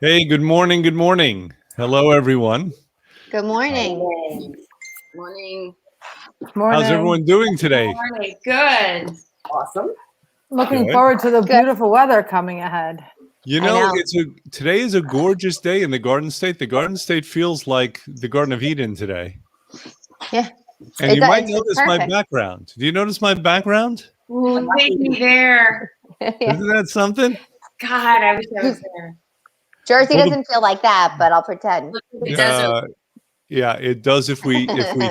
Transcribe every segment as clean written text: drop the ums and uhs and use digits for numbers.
Hey, good morning. Good morning. Hello, everyone. Good morning. Morning. How's Morning. everyone doing today? Morning. Good. Awesome. Looking Good. forward to the Good. beautiful weather coming ahead. You I know, know. today is a gorgeous day in the Garden State. The Garden State feels like the Garden of Eden today. Yeah. And you might It's notice my perfect. background. Do you notice my background? Ooh, take me there. Yeah. Isn't that something? God, I wish I was there. Jersey Well, the- doesn't feel like that, but I'll pretend. Look at the desert. Yeah, it does if we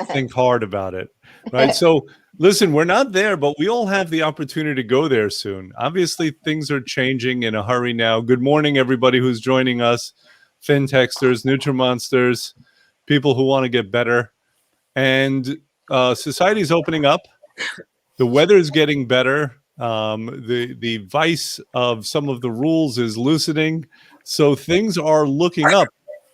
think hard about it, right? So listen, we're not there, but we all have the opportunity to go there soon. Obviously, things are changing in a hurry now. Good morning, everybody who's joining us, FinTexters, NutriMonsters, people who want to get better, and society's opening up. The weather is getting better. The vice of some of the rules is loosening, so things are looking up.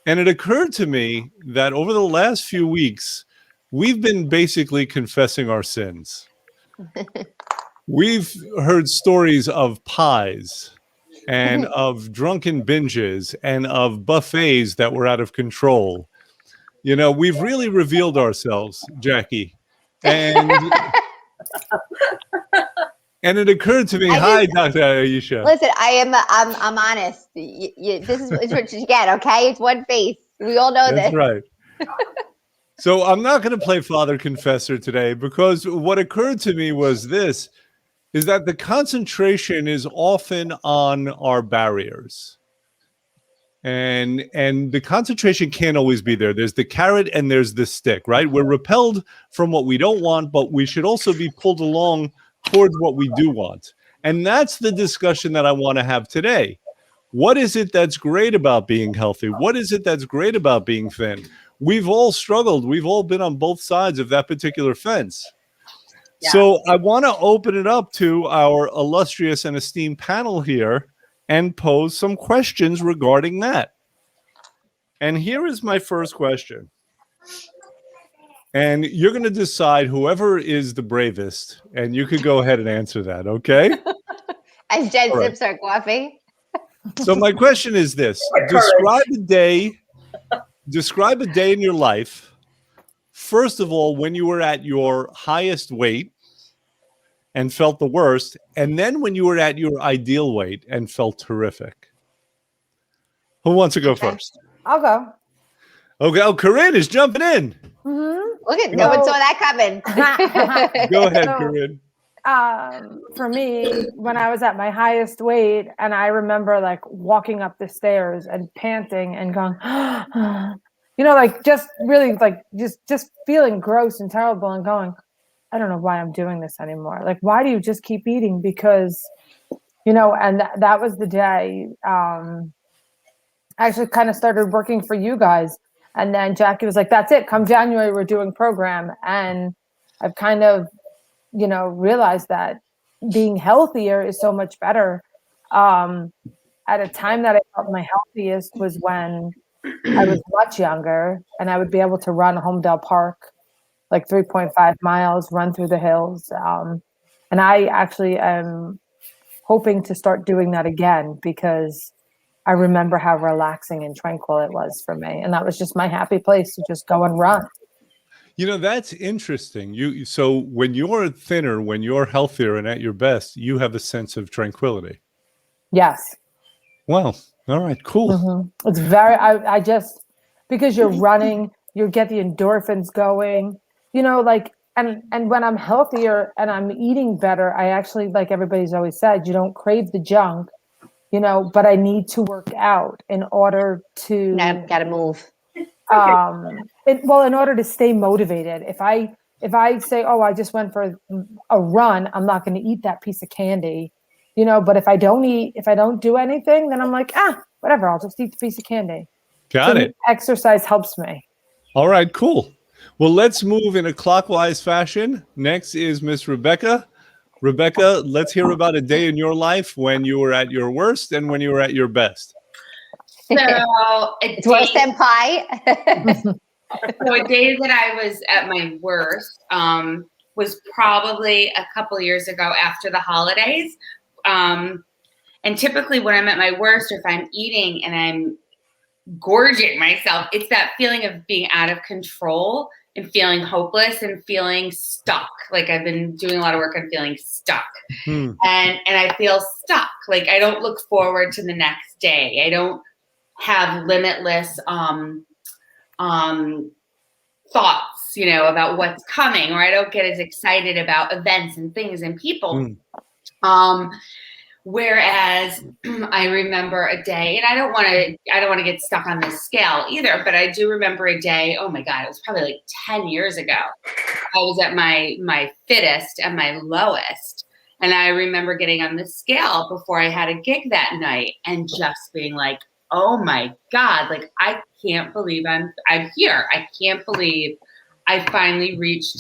And it occurred to me that over the last few weeks, we've been basically confessing our sins. We've heard stories of pies and of drunken binges and of buffets that were out of control. You know, we've really revealed ourselves, Jackie. And it occurred to me, hi, Dr. Aisha. Listen, I'm honest. This is what you get, okay? It's one face. We all know That's this. right. So I'm not going to play Father Confessor today because what occurred to me was this, is that the concentration is often on our barriers. And the concentration can't always be there. There's the carrot and there's the stick, right? We're repelled from what we don't want, but we should also be pulled along towards what we do want. And that's the discussion that I want to have today. What is it that's great about being healthy? What is it that's great about being thin? We've all struggled. We've all been on both sides of that particular fence. Yeah. So I want to open it up to our illustrious and esteemed panel here and pose some questions regarding that. And here is my first question. And you're going to decide whoever is the bravest, and you could go ahead and answer that, okay? As Jen All right. sips her coffee. So my question is this. Describe a day in your life, first of all, when you were at your highest weight and felt the worst, and then when you were at your ideal weight and felt terrific. Who wants to go first? I'll go. Okay, oh, Corinne is jumping in. Look at no one saw that coming. Go ahead, So- Corinne. For me, when I was at my highest weight, and I remember like walking up the stairs and panting and going, like just really like just feeling gross and terrible and going, I don't know why I'm doing this anymore. Like, why do you just keep eating? Because, and that was the day. I actually kind of started working for you guys. And then Jackie was like, that's it. Come January, we're doing program. And I've kind of, realized that being healthier is so much better. At a time that I felt my healthiest was when I was much younger and I would be able to run Homedale Park, like 3.5 miles, run through the hills. And I actually am hoping to start doing that again because I remember how relaxing and tranquil it was for me. And that was just my happy place to just go and run. You know, that's interesting. So when you're thinner, when you're healthier and at your best, you have a sense of tranquility. Yes. Wow. All right, cool. Mm-hmm. It's very, I just, because you're running, you get the endorphins going, and when I'm healthier and I'm eating better, I actually, like everybody's always said, you don't crave the junk, but I need to work out in order to, Gotta move. in order to stay motivated. If I say, oh, I just went for a run, I'm not going to eat that piece of candy, but if I don't do anything, then I'm like, whatever, I'll just eat the piece of candy. Got it. Exercise helps me. All right, cool. Well, let's move in a clockwise fashion. Next is Miss Rebecca. Rebecca, let's hear about a day in your life when you were at your worst and when you were at your best. So It's worse than pie. So a day that I was at my worst was probably a couple years ago after the holidays. And typically when I'm at my worst, or if I'm eating and I'm gorging myself, it's that feeling of being out of control and feeling hopeless and feeling stuck. Like I've been doing a lot of work on feeling stuck. Hmm. And I feel stuck. Like I don't look forward to the next day. I don't have limitless thoughts, about what's coming, or I don't get as excited about events and things and people. Whereas I remember a day, and I don't want to get stuck on this scale either, but I do remember a day, oh my God, it was probably like 10 years ago. I was at my fittest and my lowest. And I remember getting on the scale before I had a gig that night and just being like, oh my God, like I can't believe I'm here. I can't believe I finally reached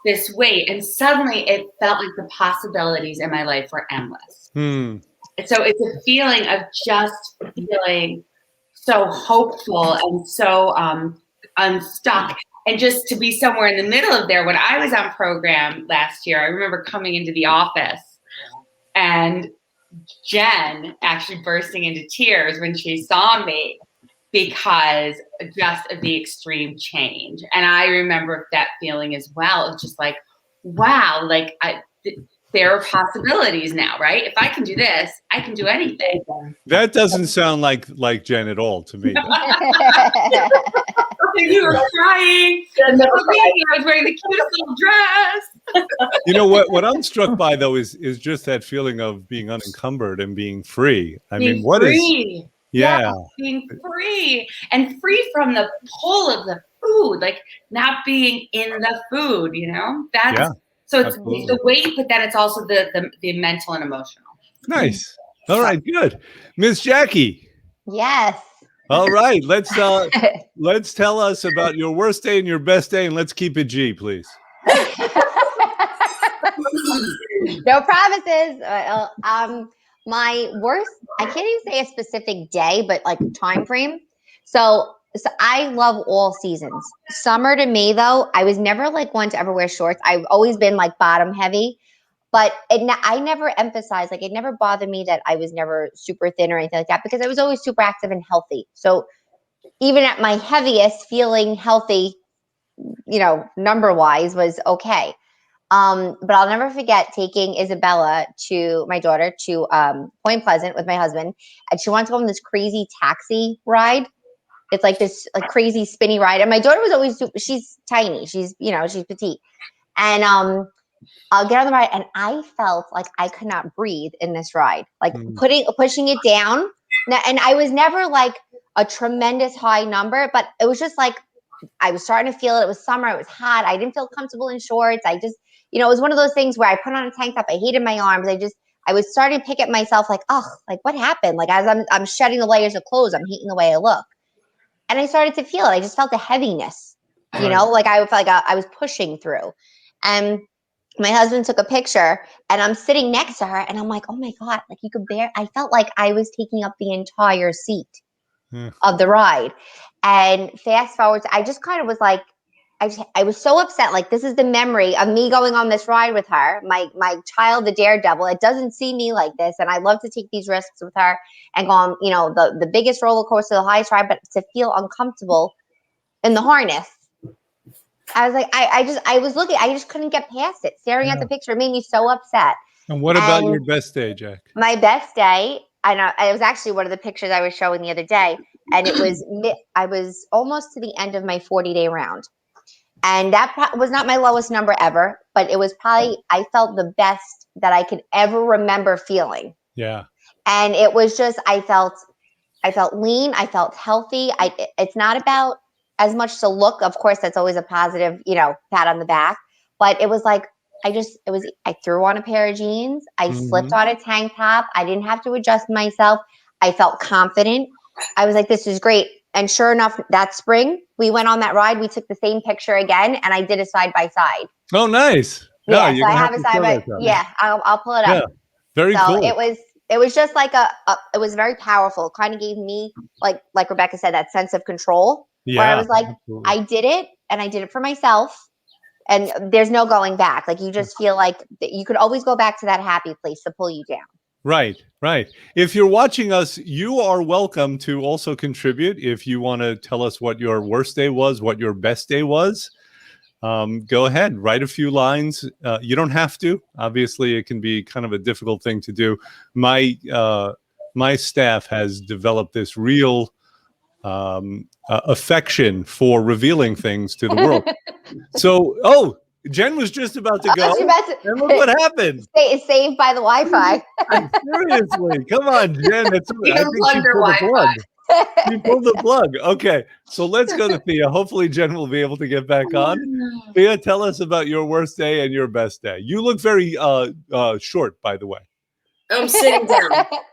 this weight. And suddenly it felt like the possibilities in my life were endless. So it's a feeling of just feeling so hopeful and so unstuck. And just to be somewhere in the middle of there. When I was on program last year, I remember coming into the office and Jen actually bursting into tears when she saw me because just of the extreme change. And I remember that feeling as well of just like, wow, like there are possibilities now, right? If I can do this, I can do anything. That doesn't sound like Jen at all to me. You were crying. I was wearing the cutest little dress. You know what I'm struck by though is just that feeling of being unencumbered and being free. I mean, what free. is yeah, being free and free from the pull of the food, like not being in the food, that's so it's the weight, but then it's also the mental and emotional. Nice. All right, good. Miss Jackie. Yes. All right, let's tell us about your worst day and your best day, and let's keep it G, please. No promises. My worst, I can't even say a specific day, but like time frame. So I love all seasons. Summer to me, though, I was never like one to ever wear shorts. I've always been like bottom heavy, but I never emphasized, like it never bothered me that I was never super thin or anything like that because I was always super active and healthy. So even at my heaviest, feeling healthy, number wise was okay. But I'll never forget taking Isabella, my daughter, to Point Pleasant with my husband, and she wanted to go on this crazy taxi ride. It's like this crazy spinny ride, and my daughter was always she's tiny, she's petite, and I'll get on the ride, and I felt like I could not breathe in this ride, like pushing it down. And I was never like a tremendous high number, but it was just like I was starting to feel it. It was summer, it was hot. I didn't feel comfortable in shorts. I just, it was one of those things where I put on a tank top. I hated my arms. I was starting to pick at myself like, oh, like what happened? Like as I'm shedding the layers of clothes, I'm hating the way I look. And I started to feel it. I just felt the heaviness, like I felt like I was pushing through. And my husband took a picture and I'm sitting next to her and I'm like, oh my God, like you could I felt like I was taking up the entire seat of the ride. And fast forward, I just kind of was like, I was so upset. Like this is the memory of me going on this ride with her, my child, the daredevil. It doesn't see me like this. And I love to take these risks with her and go on, the biggest roller coaster, the highest ride, but to feel uncomfortable in the harness. I was like, I was looking, I just couldn't get past it. Staring at the picture made me so upset. And what about your best day, Jack? My best day, it was actually one of the pictures I was showing the other day. And I was almost to the end of my 40-day round. And that was not my lowest number ever, but it was probably, I felt the best that I could ever remember feeling. Yeah. And it was just, I felt lean. I felt healthy. It's not about as much to look. Of course, that's always a positive, pat on the back. But it was like, I threw on a pair of jeans. I slipped on a tank top. I didn't have to adjust myself. I felt confident. I was like, this is great. And sure enough, that spring, we went on that ride. We took the same picture again, and I did a side by side. Oh, nice. Yeah, so I have a side by. Yeah, I'll pull it up. Yeah, very cool. It was just like it was very powerful. It kind of gave me, like Rebecca said, that sense of control. Yeah, where I was like, absolutely. I did it, and I did it for myself. And there's no going back. Like you just feel like you could always go back to that happy place to pull you down. Right, right. If you're watching us, you are welcome to also contribute. If you want to tell us what your worst day was, what your best day was, go ahead, write a few lines. You don't have to. Obviously, it can be kind of a difficult thing to do. My staff has developed this real affection for revealing things to the world. So, Jen was just about to go. Oh, she about to- And look what happened. It's saved by the Wi-Fi. Seriously, come on, Jen. I think she Wonder pulled the Wi-Fi. plug. She pulled the plug. Okay, so let's go to Thea. Hopefully, Jen will be able to get back on. Thea, tell us about your worst day and your best day. You look very short, by the way. I'm sitting down.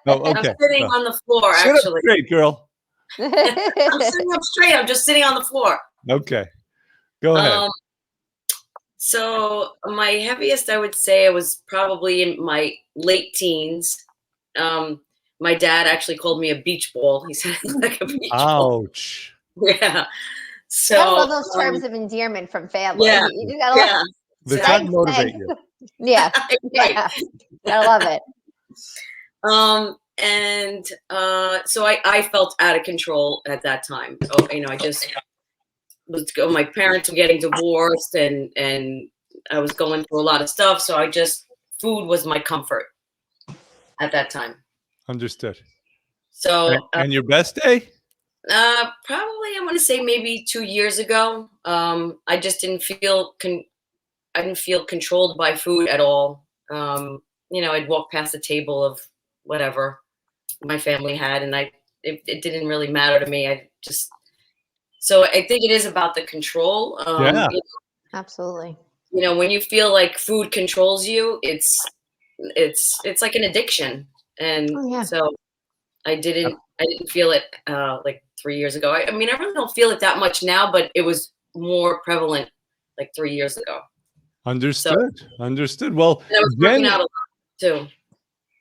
Oh, okay. I'm sitting on the floor, Sit up actually. straight, girl. I'm sitting up straight. I'm just sitting on the floor. Okay, go ahead. So my heaviest, I would say, I was probably in my late teens. My dad actually called me a beach ball. He said I look like a beach ball. Ouch. Yeah. So I love those terms of endearment from family. yeah, You just gotta yeah. love, They're Right. trying to motivate you. yeah, yeah. I love it. So I felt out of control at that time. Oh, I just was my parents were getting divorced and I was going through a lot of stuff. So food was my comfort at that time. Understood. So And your best day? probably I want to say maybe 2 years ago. I just didn't feel I didn't feel controlled by food at all. I'd walk past the table of whatever my family had, and it didn't really matter to me. So I think it is about the control. Yeah. Absolutely. When you feel like food controls you, it's like an addiction, and Oh, yeah. so I didn't feel it like 3 years ago. I mean, I really don't feel it that much now, but it was more prevalent like 3 years ago. Understood. Understood. Well, And I was working out a lot too.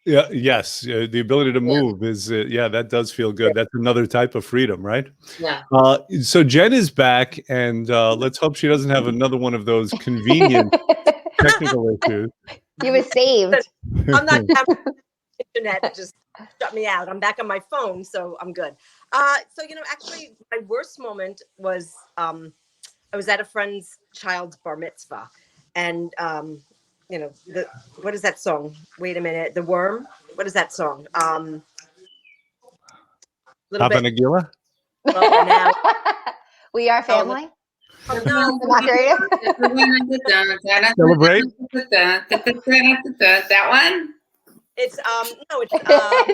yeah, yes, the ability to move is that does feel good. That's another type of freedom, right? Yeah. So Jen is back, and let's hope she doesn't have another one of those convenient technical issues. You were saved. I'm not having internet just shut me out. I'm back on my phone, so I'm good. Actually, my worst moment was I was at a friend's child's bar mitzvah, and what is that song? Wait a minute, The Worm. What is that song? Little Papa bit. Nagila? Well, now, We are family. no, Macarena. Celebrate? That one? it's no, it's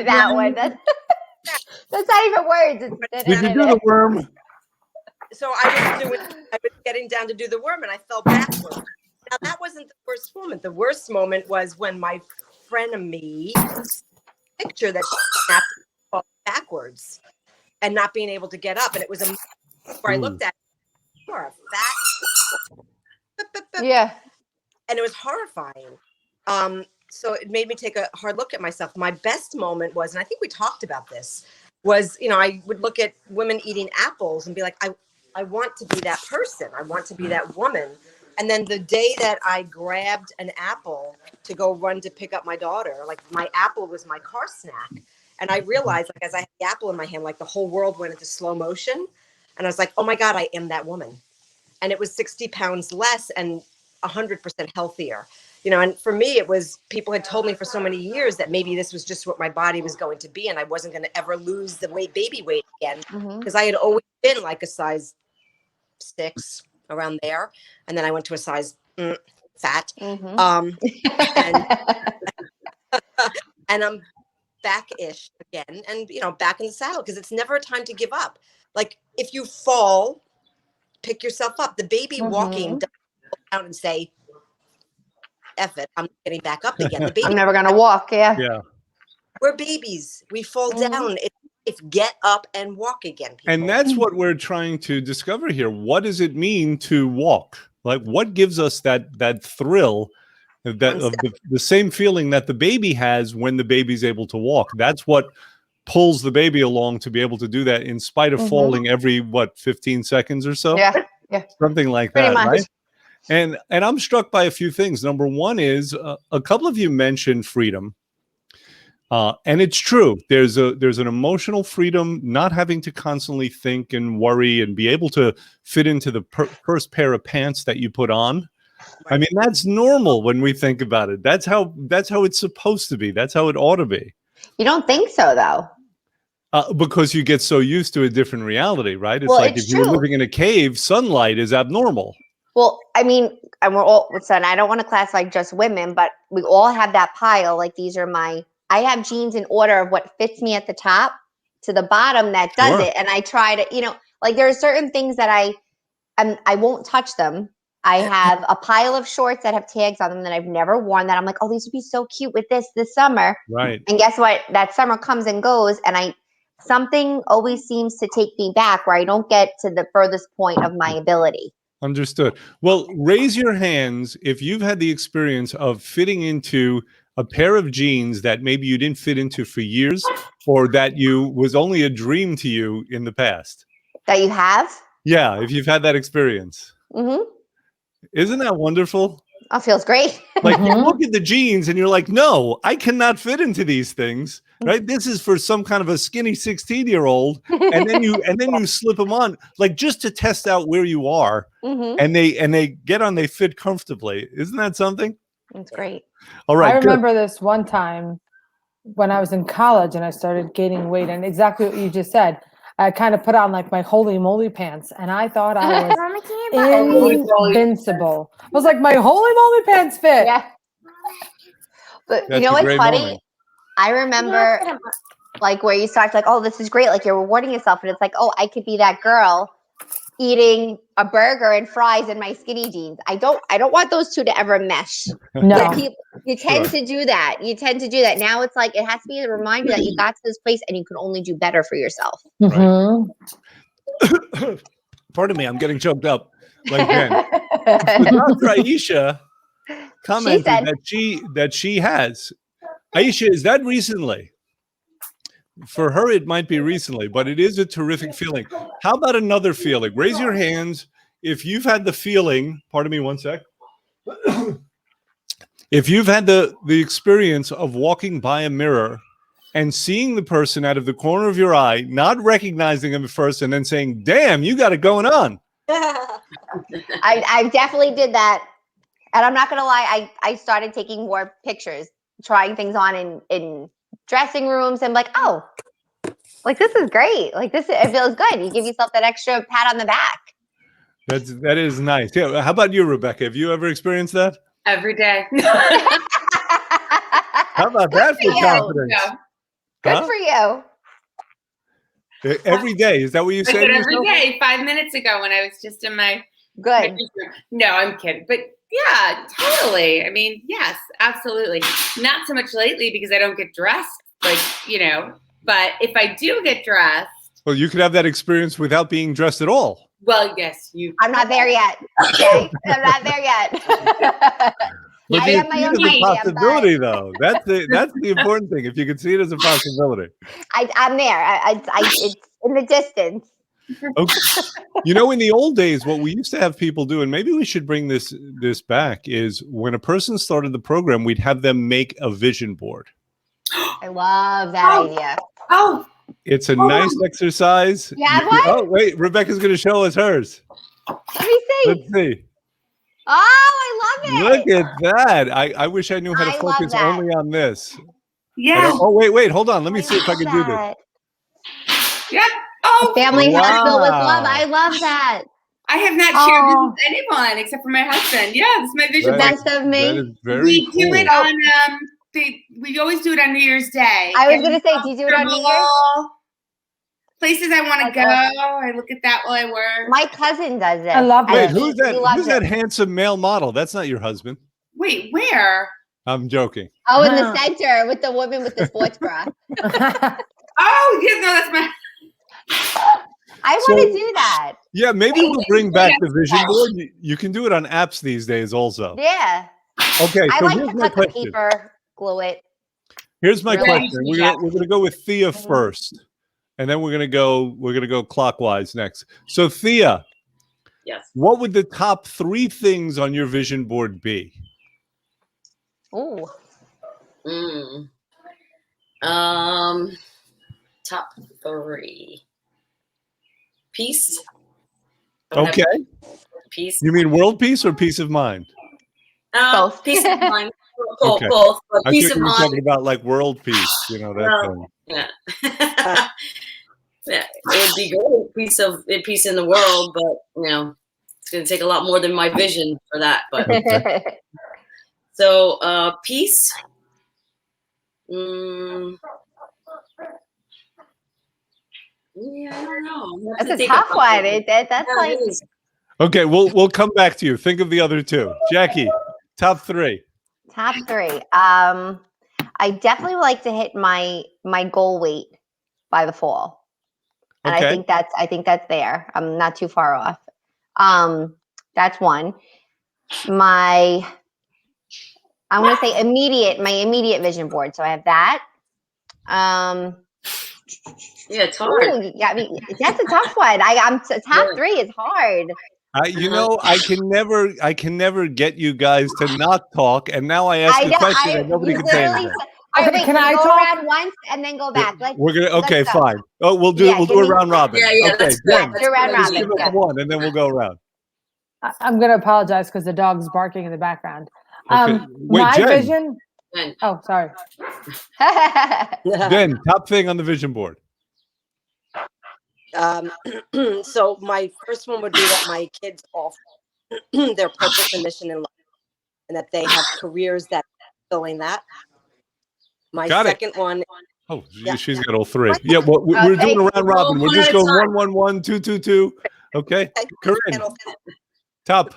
That one. That's not even words. Did you do the worm? So I was getting down to do the worm, and I fell backwards. Now that wasn't the worst moment. The worst moment was when my friend and me picture that she snapped fall backwards and not being able to get up, and it was a where I looked at it, you are fat, Yeah. and it was horrifying. So it made me take a hard look at myself. My best moment was, and I think we talked about this, was I would look at women eating apples and be like, I want to be that person. I want to be that woman. And then the day that I grabbed an apple to go run to pick up my daughter, like my apple was my car snack. And I realized, like, as I had the apple in my hand, like the whole world went into slow motion. And I was like, oh my God, I am that woman. And it was 60 pounds less and 100% healthier. And for me, it was, people had told me for so many years that maybe this was just what my body was going to be. And I wasn't going to ever lose the baby weight again. Because I had always been like a size 6 around there. And then I went to a size fat. And I'm back-ish again and, back in the saddle, because it's never a time to give up. Like, if you fall, pick yourself up. The baby walking doesn't fall down and say, F it, I'm getting back up again. The baby, I'm never gonna walk. Yeah. Yeah. we're babies. We fall down. It's get up and walk again. People. And that's what we're trying to discover here. What does it mean to walk? Like, what gives us that thrill, of the same feeling that the baby has when the baby's able to walk? That's what pulls the baby along to be able to do that in spite of falling every 15 seconds or so. Yeah. Yeah. Something like Pretty that, much. right? And I'm struck by a few things. Number one is a couple of you mentioned freedom. And it's true. There's an emotional freedom, not having to constantly think and worry, and be able to fit into the first pair of pants that you put on. I mean, that's normal when we think about it. That's how it's supposed to be. That's how it ought to be. You don't think so, though? Because you get so used to a different reality, right? It's Well, like it's if you're true. living in a cave, sunlight is abnormal. Well, I mean, and we're all, so, and I don't want to classify just women, but we all have that pile. Like, these are I have jeans in order of what fits me at the top to the bottom that does Sure. it. And I try to, like, there are certain things that I won't touch them. I have a pile of shorts that have tags on them that I've never worn that I'm like, oh, these would be so cute with this summer. Right. And guess what? That summer comes and goes, and something always seems to take me back where I don't get to the furthest point of my ability. Understood. Well, raise your hands if you've had the experience of fitting into a pair of jeans that maybe you didn't fit into for years, or that was only a dream to you in the past. That you have? Yeah, if you've had that experience. Mm-hmm. Isn't that wonderful? Oh, feels great. Like you look at the jeans and you're like, no, I cannot fit into these things, right? This is for some kind of a skinny 16-year-old. And then you slip them on, like, just to test out where you are. Mm-hmm. And they fit comfortably. Isn't that something? That's great. All right. I remember this one time when I was in college and I started gaining weight, and exactly what you just said. I kind of put on like my holy moly pants, and I thought I was invincible. I was like, my holy moly pants fit. Yeah. But That's you know a what's great funny? moment. I remember like where you start like, oh, this is great. Like you're rewarding yourself. And it's like, oh, I could be that girl eating a burger and fries in my skinny jeans. I don't want those two to ever mesh. No. You tend to do that. You tend to do that. Now it's like, it has to be a reminder that you got to this place and you can only do better for yourself. Mhm. Pardon me, I'm getting choked up. Like Jen. Dr. Aisha commented said- that she has. Aisha, is that recently? For her, it might be recently, but it is a terrific feeling. How about another feeling? Raise your hands if you've had the feeling. Pardon me, one sec. If you've had the experience of walking by a mirror and seeing the person out of the corner of your eye, not recognizing them at first, and then saying, "Damn, you got it going on." I definitely did that. And I'm not going to lie, I started taking more pictures, trying things on in dressing rooms, and like, oh, like this is great. Like it feels good. You give yourself that extra pat on the back. That is nice. Yeah. How about you, Rebecca? Have you ever experienced that? Every day. How about that for you. confidence? No. Good Huh? for you. Every day. Is that what you I said? did to every yourself? day 5 minutes ago when I was just in my Good. No, I'm kidding. But yeah, totally. I mean, yes, absolutely. Not so much lately because I don't get dressed, like, but if I do get dressed. Well, you could have that experience without being dressed at all. Well, yes, you. I'm not there yet. Okay, I'm not there yet. But I you am my see it own as a lady, I'm possibility, though. That's the important thing. If you can see it as a possibility. I'm there. It's in the distance. Okay. In the old days, what we used to have people do, and maybe we should bring this back, is when a person started the program, we'd have them make a vision board. I love that idea. Oh, It's a nice exercise. You have one? Oh, wait, Rebecca's going to show us hers. Let me see. Let's see. Oh, I love it. Look at that. I wish I knew how to I love focus that. only on this. yeah. Oh, wait, hold on. Let me see if I can do this. that. Yeah. Oh, Family Wow. house filled with love. I love that. I have not shared this with anyone except for my husband. Yeah, this is my vision board. Best of That me. is very We cool. do it on we always do it on New Year's Day. I was gonna say, do you do it on New Year's? Places I want to That's go. awesome. I look at that while I work. My cousin does it. I love Wait, it. who's that? He loves Who's that it. handsome male model? That's not your husband. Wait, where? I'm joking. Oh, in the Huh. center with the woman with the sports bra. Oh, yeah, no, that's my. I want So- to do that. Yeah, maybe we'll bring back the vision board. You can do it on apps these days also. Yeah. Okay, I so like here's to my cut the question. paper, glue it. Here's my Really? question. Yeah. We're gonna go with Thea first, and then we're gonna go clockwise next. So Thea, Yes. what would the top 3 things on your vision board be? Ooh. Mm. Top 3. Peace. Don't have Okay. Peace. You mean world peace or peace of mind? Both. Peace of mind. Okay. Both. But I peace thought of you were mind. talking about like world peace, that No. thing. Yeah. Yeah, it'd be great peace in the world, but it's gonna take a lot more than my vision for that. But so peace. Yeah, I don't know. That's a tough one. That's like it is. Okay, we'll come back to you. Think of the other two. Jackie, top 3. top 3. I definitely would like to hit my goal weight by the fall. And Okay. I think that's there. I'm not too far off. That's one. I'm gonna say my immediate vision board. So I have that. Yeah, it's hard. Ooh, yeah, I mean, that's a tough one. Top 3 is hard. I can never get you guys to not talk, and now I ask a question and nobody can say anything. All right, Okay, wait, can I go talk? around once and then go back? We're gonna okay, let's go. fine. Oh, we'll do Yeah, a give me- round robin. Yeah, Okay, let's Jen, do round just robin, give us yeah. one, and then we'll go around. I'm gonna apologize because the dog's barking in the background. Okay. Wait, My Jen. vision. Jen. Oh, sorry. Jen, top thing on the vision board. So my first one would be that my kids all their purpose and mission in life, and that they have careers that fulfilling that. My Got it. second one. Oh, Yeah. she's got all 3. Yeah, well, we're Okay. doing a round robin. We're One just at a going time. 1, 1, 1, 2, 2, 2. Okay, Corinne, top.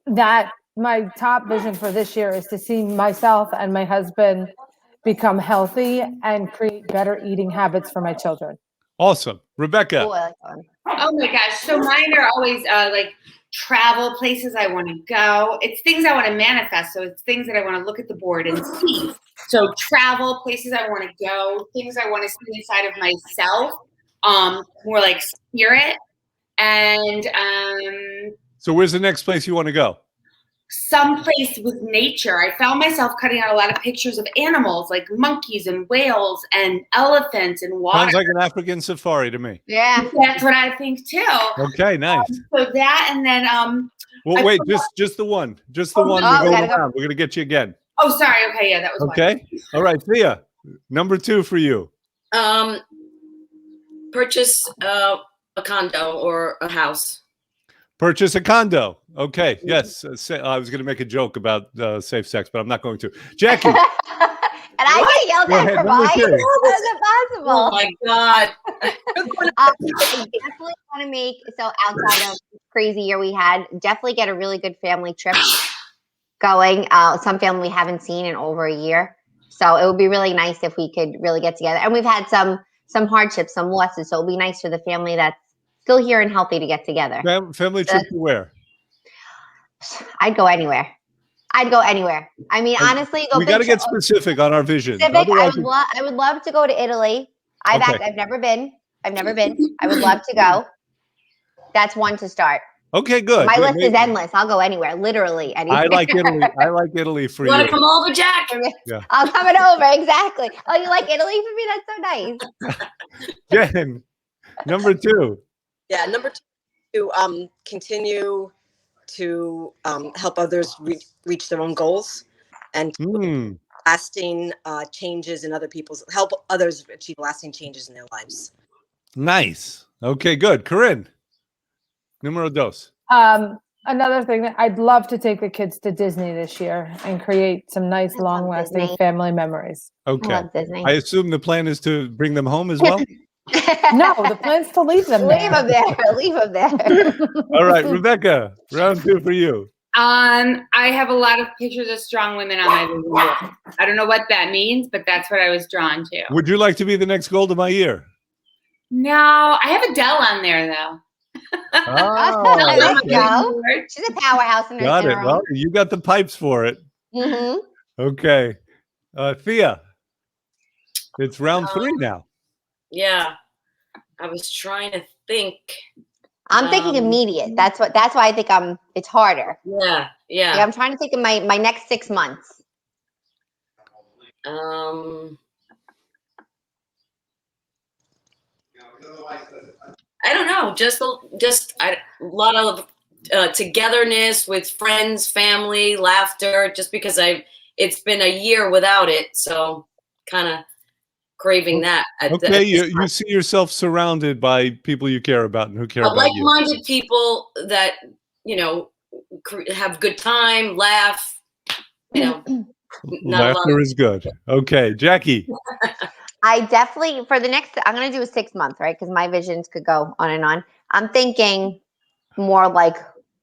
That my top vision for this year is to see myself and my husband become healthy and create better eating habits for my children. Awesome, Rebecca. Ooh, I like that one. Oh my gosh. So mine are always like travel places I want to go. It's things I want to manifest. So it's things that I want to look at the board and see. So travel places I want to go, things I want to see inside of myself, more like spirit. And So where's the next place you want to go? someplace with nature. I found myself cutting out a lot of pictures of animals like monkeys and whales and elephants and water. Sounds like an African safari to me. Yeah. That's what I think too. Okay, nice. So that, and then Well, I wait, forgot- just the one. Just the one. Oh, We're going gotta go. around. We're gonna get you again. oh, sorry. Okay, yeah, that was one. Okay. All right, Thea. Number 2 for you. Purchase a condo or a house. Purchase a condo. Okay. Yes. I was going to make a joke about safe sex, but I'm not going to. Jackie. And I get yelled Go at ahead, for number mine. 2. How is it Oh possible? my God. I definitely want to make, so outside of the crazy year we had, definitely get a really good family trip going. Some family we haven't seen in over a year. So it would be really nice if we could really get together. And we've had some hardships, some losses. So it would be nice for the family that's still here and healthy to get together. Family trip to where? I'd go anywhere. I mean, honestly, go We got to get specific on our vision. Pacific, Otherwise, I would love to go to Italy. I've never been. I would love to go. That's one to start. okay, good. My Good. list is endless. I'll go anywhere, literally anywhere. I like Italy. I like Italy for You want you. to come over, Jack? I'm coming over. Exactly. Oh, you like Italy for me? That's so nice. Jen, number 2. Yeah, number 2, continue to help others reach their own goals and lasting changes in other people's, help others achieve lasting changes in their lives. Nice. Okay, good. Corinne, numero 2. Another thing that I'd love to take the kids to Disney this year and create some nice, I love long-lasting Disney. family memories. I Okay. love Disney. I assume the plan is to bring them home as well. No, the plan's to leave them Leave there. them there. Leave them there. All right, Rebecca, round 2 for you. I have a lot of pictures of strong women on my vision board. I don't know what that means, but that's what I was drawn to. Would you like to be the next Golda Meir? No, I have Adele on there though. Oh, There okay. you go. She's a powerhouse in her, Got in it. her Well, own. you got the pipes for it. Mhm. Okay. Thea, it's round 3 now. Yeah. I was trying to think. I'm thinking immediate. That's why I think it's harder. Yeah. Yeah, I'm trying to think of my next 6 months. I don't know, just a lot of togetherness with friends, family, laughter. Just because it's been a year without it, so kind of craving that. Okay, you see yourself surrounded by people you care about and who care about you. Like-minded people that have good time, laugh. Laughter is good. Okay, Jackie. I definitely, for the next, I'm going to do a 6 month, right? Because my visions could go on and on. I'm thinking more like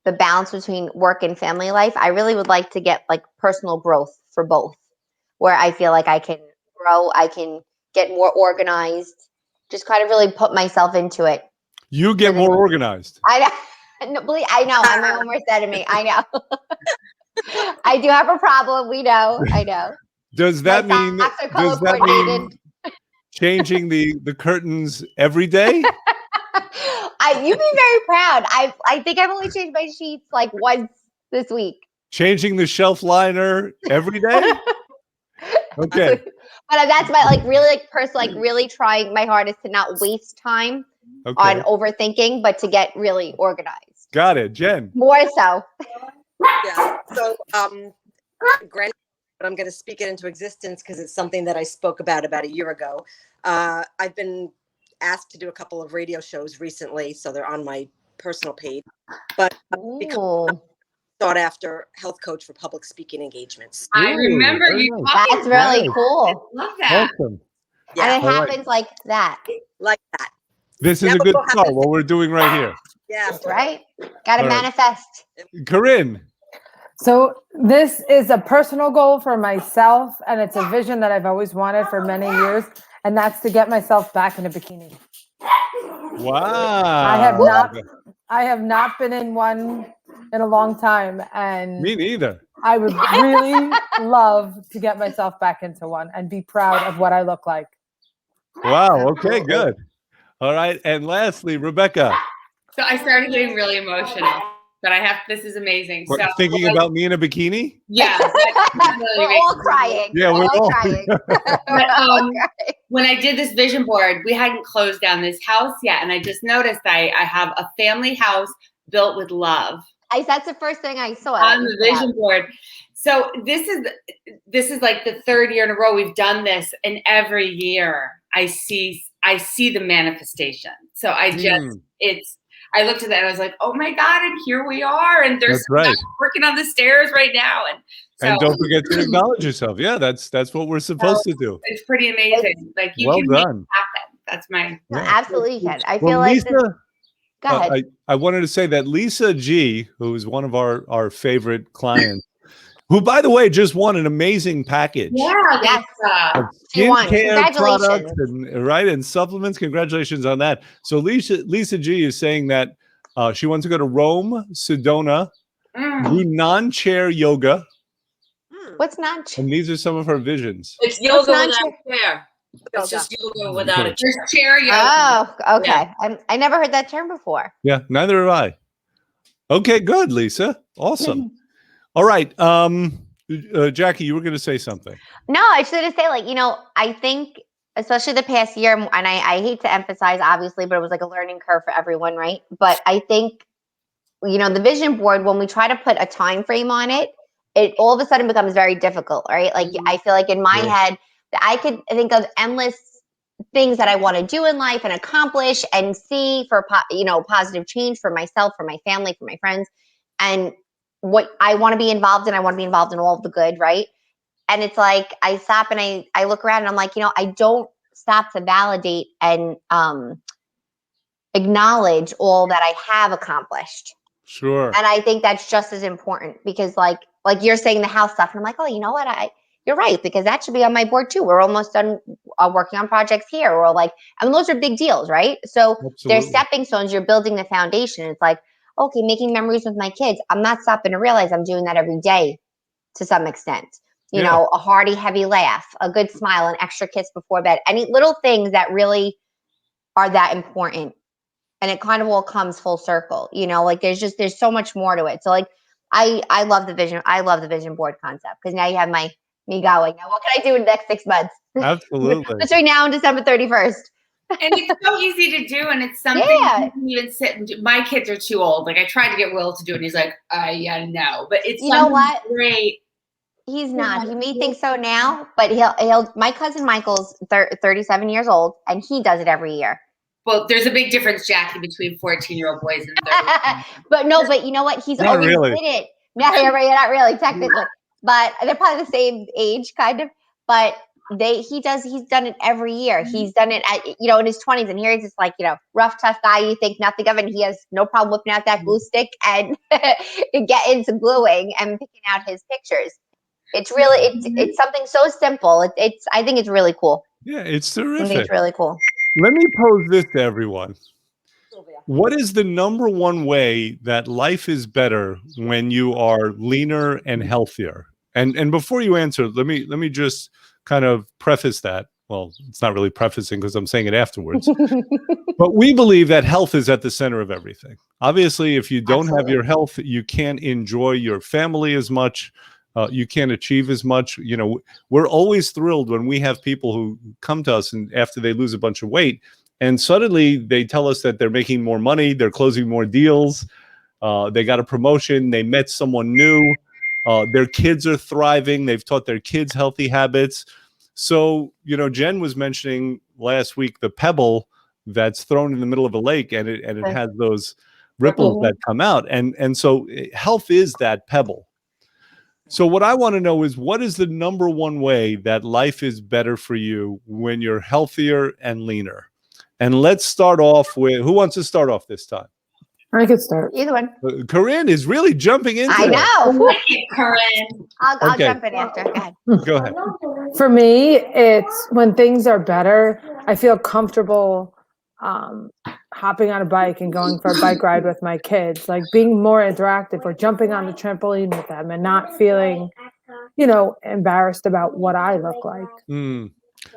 the balance between work and family life. I really would like to get like personal growth for both, where I feel like I can grow, I can get more organized, just kind of really put myself into it. You get more organized. I know. I know. I'm my own worst enemy. I know. I do have a problem. We know. I know. Does that mean changing the curtains every day? You'd be very proud. I think I've only changed my sheets like once this week. Changing the shelf liner every day? Okay. But that's my really trying my hardest to not waste time on overthinking, but to get really organized. Got it, Jen. More so. Yeah. So, granted, but I'm going to speak it into existence because it's something that I spoke about a year ago. I've been asked to do a couple of radio shows recently, so they're on my personal page. But become a sought-after health coach for public speaking engagements. I remember you. That's really cool. I love that. Awesome. Yeah. And it happens like that. Like that. This is a good start. What we're doing right here. Yeah. Right. Got to manifest. Corinne. So this is a personal goal for myself, and it's a vision that I've always wanted for many years, and that's to get myself back in a bikini. Wow. I have not been in one in a long time, and me neither. I would really love to get myself back into one and be proud of what I look like. Wow. Okay, good. All right. And lastly, Rebecca. So I started getting really emotional. But this is amazing. So thinking about me in a bikini? Yeah. We're all crying. Yeah, we're all crying. But, when I did this vision board, we hadn't closed down this house yet. And I just noticed I have a family house built with love. That's the first thing I saw. On the vision board. So this is like the third year in a row we've done this. And every year I see the manifestation. So I looked at that and I was like, oh my God, and here we are. And there's working on the stairs right now. And don't forget to acknowledge yourself. Yeah, that's what we're supposed to do. It's pretty amazing. Like you can make it happen. That's my absolutely can. I feel like Lisa, go ahead. I wanted to say that Lisa G, who is one of our favorite clients, who by the way just won an amazing package. Yeah, yes. Skincare products and supplements. Congratulations on that. So Lisa G is saying that she wants to go to Rome, Sedona, do non-chair yoga. What's non-chair? And these are some of her visions. It's yoga without a chair. It's just yoga without a chair. There's chair yoga. Oh, okay. Yeah. I never heard that term before. Yeah, neither have I. Okay, good, Lisa. Awesome. All right. Jackie, you were going to say something. No, I was going to say, I think, especially the past year, and I hate to emphasize, obviously, but it was like a learning curve for everyone, right? But I think, the vision board, when we try to put a time frame on it, it all of a sudden becomes very difficult, right? Like, I feel like in my head, I could think of endless things that I want to do in life and accomplish and see for, positive change for myself, for my family, for my friends. And what I want to be involved in, I want to be involved in all of the good, right? And it's like I stop and I look around and I'm like, I don't stop to validate and acknowledge all that I have accomplished. Sure. And I think that's just as important because like you're saying the house stuff, and I'm like, oh, you know what? You're right, because that should be on my board too. We're almost done working on projects here. Or those are big deals, right? So they're stepping stones. You're building the foundation. It's like, okay, making memories with my kids. I'm not stopping to realize I'm doing that every day to some extent. You know, a hearty, heavy laugh, a good smile, an extra kiss before bed. Any little things that really are that important. And it kind of all comes full circle. there's so much more to it. So I love the vision. I love the vision board concept because now you have my me going. Now, what can I do in the next 6 months? Absolutely. Between now and December 31st. And it's so easy to do, and it's something Yeah. you can even sit and do. My kids are too old. Like I tried to get Will to do it, and he's like, yeah, no. But it's You know something what? great. He's not. He may think so now, but he'll. My cousin Michael's 37 years old, and he does it every year. Well, there's a big difference, Jackie, between 14-year-old boys and 30. But you know what? He's Not always really. did it. Yeah, not really technically, but they're probably the same age, kind of. But he's done it every year. He's done it at in his 20s, and here he's just like rough, tough guy. You think nothing of it, and he has no problem whipping out that glue stick and getting some gluing and picking out his pictures. It's really it's something so simple. I think it's really cool. Yeah, it's I think terrific. it's really cool. Let me pose this to everyone. What is the number one way that life is better when you are leaner and healthier? And before you answer, let me just kind of preface that. Well, it's not really prefacing because I'm saying it afterwards. But we believe that health is at the center of everything. Obviously, if you don't have your health, you can't enjoy your family as much. You can't achieve as much. We're always thrilled when we have people who come to us and after they lose a bunch of weight and suddenly they tell us that they're making more money, they're closing more deals, they got a promotion, they met someone new, their kids are thriving, they've taught their kids healthy habits. So, Jen was mentioning last week the pebble that's thrown in the middle of a lake and it has those ripples that come out. And so health is that pebble. So what I want to know is what is the number one way that life is better for you when you're healthier and leaner? And let's start off with, who wants to start off this time? I could start. Either one. Corinne is really jumping into I it. know. Thank you, Corinne. I'll Okay. jump in after. Go ahead. Go ahead. For me, it's when things are better, I feel comfortable hopping on a bike and going for a bike ride with my kids, like being more interactive or jumping on the trampoline with them and not feeling, embarrassed about what I look like.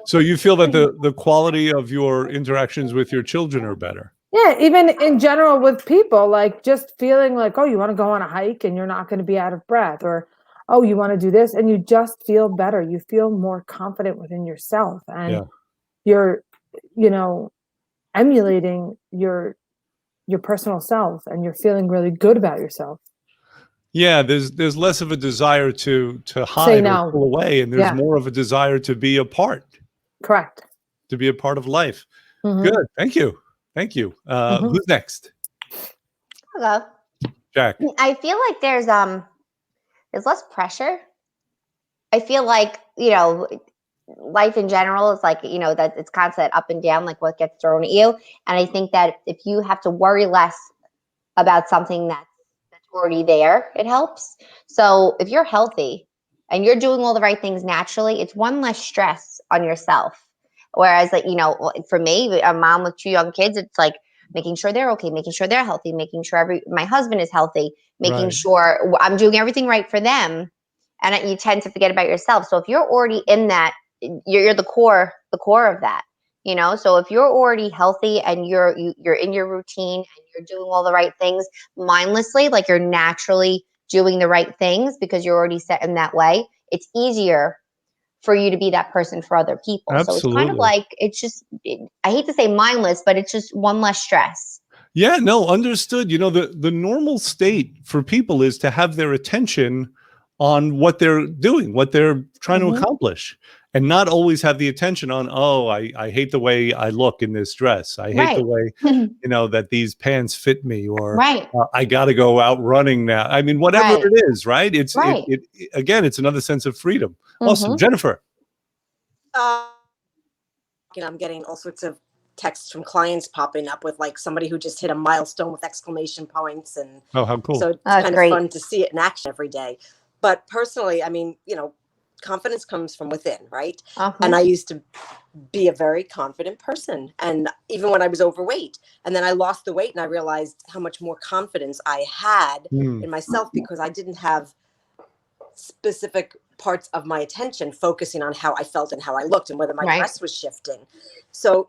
So you feel that the quality of your interactions with your children are better? Yeah, even in general with people, like just feeling like, oh, you want to go on a hike and you're not going to be out of breath, or oh, you want to do this, and you just feel better. You feel more confident within yourself, and you're, emulating your personal self, and you're feeling really good about yourself. Yeah, there's less of a desire to hide no. or pull away, and there's more of a desire to be a part. Correct. To be a part of life. Mm-hmm. Good. Thank you. Who's next? Hello. Jack. I feel like there's less pressure. I feel like, life in general is like, that it's constant up and down, like what gets thrown at you. And I think that if you have to worry less about something that's already there, it helps. So if you're healthy and you're doing all the right things naturally, it's one less stress on yourself. Whereas, like, for me, a mom with 2 young kids, it's like making sure they're okay, making sure they're healthy, making sure my husband is healthy, making sure I'm doing everything right for them. And you tend to forget about yourself. So if you're already in that, you're the core of that, So if you're already healthy and you're in your routine and you're doing all the right things mindlessly, like you're naturally doing the right things because you're already set in that way, it's easier for you to be that person for other people. Absolutely. So it's kind of like, I hate to say mindless, but it's just one less stress. Yeah, no, understood. The normal state for people is to have their attention on what they're doing, what they're trying to accomplish, and not always have the attention on, oh, I hate the way I look in this dress. I hate the way, that these pants fit me, or I got to go out running now. I mean, whatever it is, right? It's again, it's another sense of freedom. Awesome. Jennifer. I'm getting all sorts of texts from clients popping up with like somebody who just hit a milestone with exclamation points. And oh, how cool. So it's kind of fun to see it in action every day. But personally, I mean, confidence comes from within, right? And I used to be a very confident person. And even when I was overweight, and then I lost the weight and I realized how much more confidence I had in myself because I didn't have specific parts of my attention focusing on how I felt and how I looked and whether my dress was shifting. So,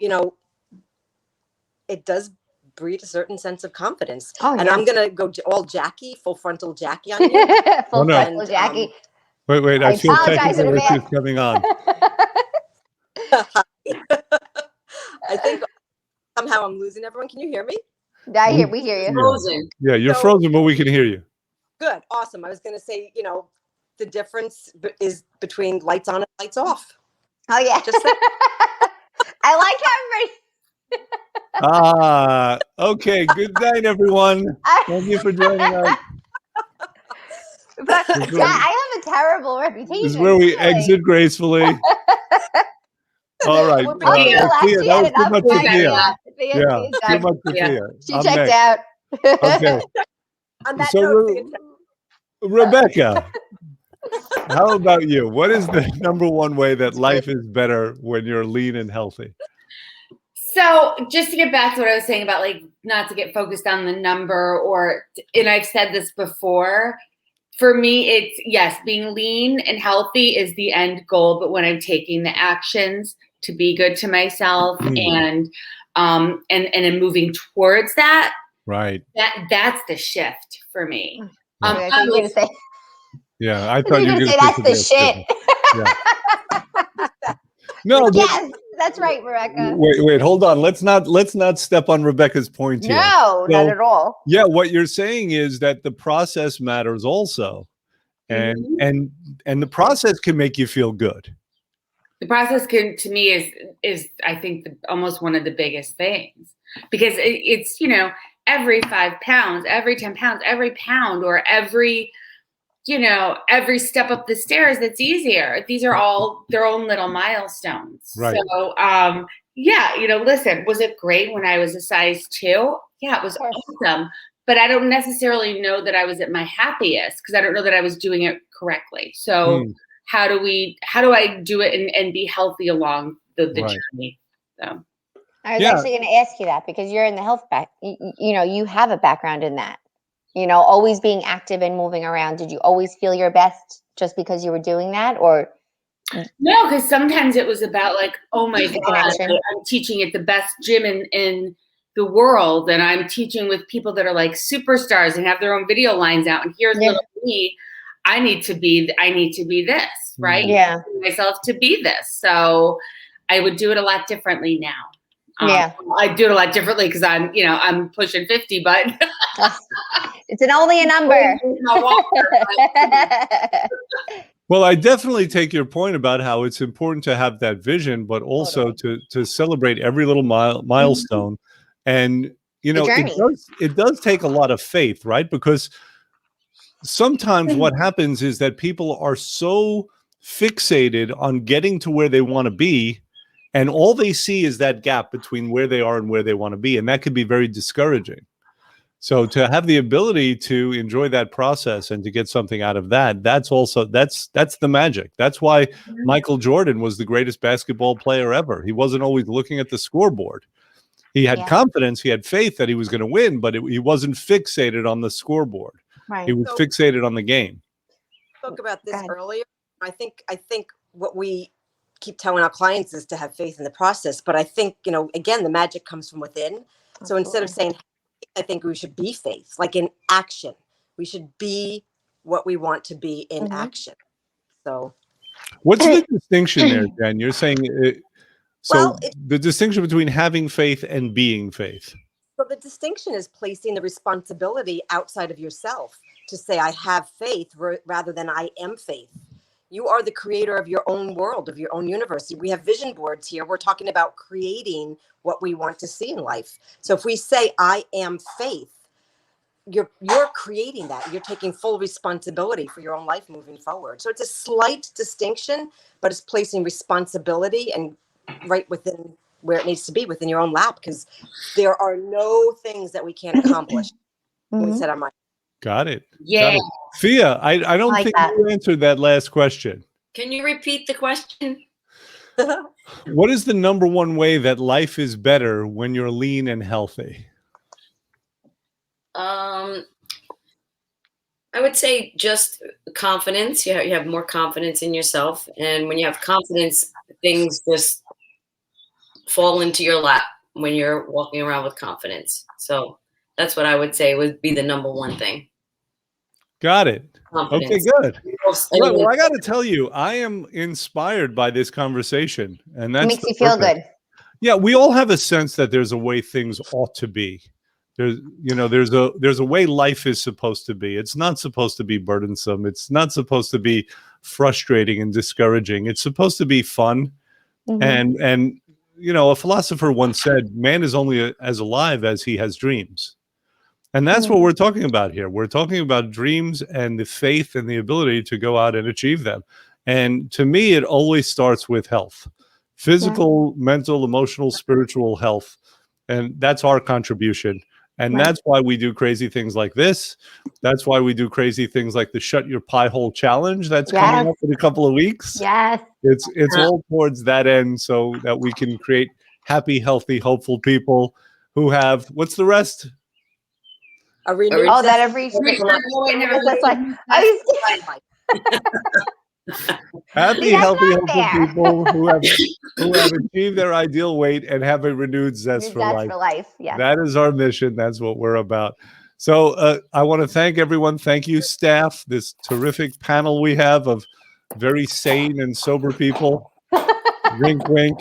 it does breed a certain sense of confidence. And I'm going to go all Jackie, full frontal Jackie on you. Full frontal Jackie. Wait. I I feel apologize in technical issues advance. coming on. I think somehow I'm losing everyone. Can you hear me? We hear you. Frozen. Yeah, you're So- frozen, but we can hear you. Good. Awesome. I was going to say, the difference is between lights on and lights off. Oh yeah. Just saying. I like how everybody. Okay. Good night, everyone. Thank you for joining us. But This is- I have a terrible reputation. This is where we really. exit gracefully. All right. We're Oh, Yeah. Phil Thea, actually that had was too enough much for right Thea. now. Yeah, Thea's too done. much for Yeah. Thea. She I'm checked next. out. Okay. On that So, note, Rebecca, how about you? What is the number one way that life is better when you're lean and healthy? So just to get back to what I was saying about like not to get focused on the number and I've said this before, for me, it's yes, being lean and healthy is the end goal. But when I'm taking the actions to be good to myself and I'm moving towards that, Right. that's the shift for me. I think you're gonna say. Yeah, I I thought think you you're were gonna going say to that's the shit. No, but Yes, that's right, Rebecca. wait, hold on. Let's not step on Rebecca's point here. No, not So- at all. Yeah, what you're saying is that the process matters also. And and the process can make you feel good. The process to me is I think almost one of the biggest things, because it's every 5 pounds, every 10 pounds, every pound, or every step up the stairs that's easier. These are all their own little milestones. Right. So listen, was it great when I was a size 2? Yeah, it was awesome. But I don't necessarily know that I was at my happiest because I don't know that I was doing it correctly. So how do I do it and be healthy along the Right. journey? So I was Yeah. actually going to ask you that because you're in the health you have a background in that. Always being active and moving around. Did you always feel your best just because you were doing that, or no? Because sometimes it was about like, oh my The God, connection. I'm teaching at the best gym in the world, and I'm teaching with people that are like superstars and have their own video lines out. And here's little me. I need to be this, right? Yeah. Myself to be this. So I would do it a lot differently now. Yeah. I do it a lot differently because I'm pushing 50, but it's only a number. Well, I definitely take your point about how it's important to have that vision, but also to celebrate every little milestone. And journey. it does take a lot of faith, right? Because sometimes what happens is that people are so fixated on getting to where they want to be, and all they see is that gap between where they are and where they want to be, and that could be very discouraging. So to have the ability to enjoy that process and to get something out of that's the magic. That's why Michael Jordan was the greatest basketball player ever. He wasn't always looking at the scoreboard. He had confidence, he had faith that he was going to win, but he wasn't fixated on the scoreboard. Right. He was fixated on the game. Spoke about this earlier. I think what we keep telling our clients is to have faith in the process. But I think, again, the magic comes from within. So instead of saying, I think we should be faith, like in action. We should be what we want to be in action. So what's the distinction there, Jen? You're saying Well, the distinction between having faith and being faith. So the distinction is placing the responsibility outside of yourself to say, I have faith rather than I am faith. You are the creator of your own world, of your own universe. We have vision boards here. We're talking about creating what we want to see in life. So if we say, I am faith, you're creating that. You're taking full responsibility for your own life moving forward. So it's a slight distinction, but it's placing responsibility and right within where it needs to be, within your own lap, because there are no things that we can't accomplish. We set our mind. Got it. Yeah. Got it. Thea, I don't think you answered that last question. Can you repeat the question? What is the number one way that life is better when you're lean and healthy? I would say just confidence. You have more confidence in yourself. And when you have confidence, things just fall into your lap when you're walking around with confidence. So that's what I would say would be the number one thing. Got it. confidence. Okay, good. I Well, mean, I got to tell you, I am inspired by this conversation, and It that's makes the you feel purpose. good. Yeah, we all have a sense that there's a way things ought to be. There's a way life is supposed to be. It's not supposed to be burdensome. It's not supposed to be frustrating and discouraging. It's supposed to be fun. Mhm. And a philosopher once said, man is only as alive as he has dreams. And that's what we're talking about here. We're talking about dreams and the faith and the ability to go out and achieve them. And to me, it always starts with health, physical, mental, emotional, spiritual health. And that's our contribution. And Right. that's why we do crazy things like this. That's why we do crazy things like the Shut Your Pie Hole Challenge that's coming Yes. up in a couple of weeks. Yes. It's all towards that end, so that we can create happy, healthy, hopeful people who have, what's the rest? A renewed Oh, that zest- every Never that's like I Happy, that's healthy, not hopeful fair. people who have achieved their ideal weight and have a renewed zest for that's life. for life. Yeah. That is our mission. That's what we're about. So I want to thank everyone. Thank you, staff. This terrific panel we have of very sane and sober people. Wink, wink.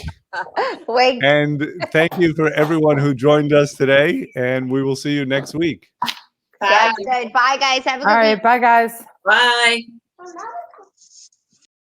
Wait. And thank you for everyone who joined us today. And we will see you next week. Good. Bye, guys. Have a good All week. right, bye guys. bye. Oh, no.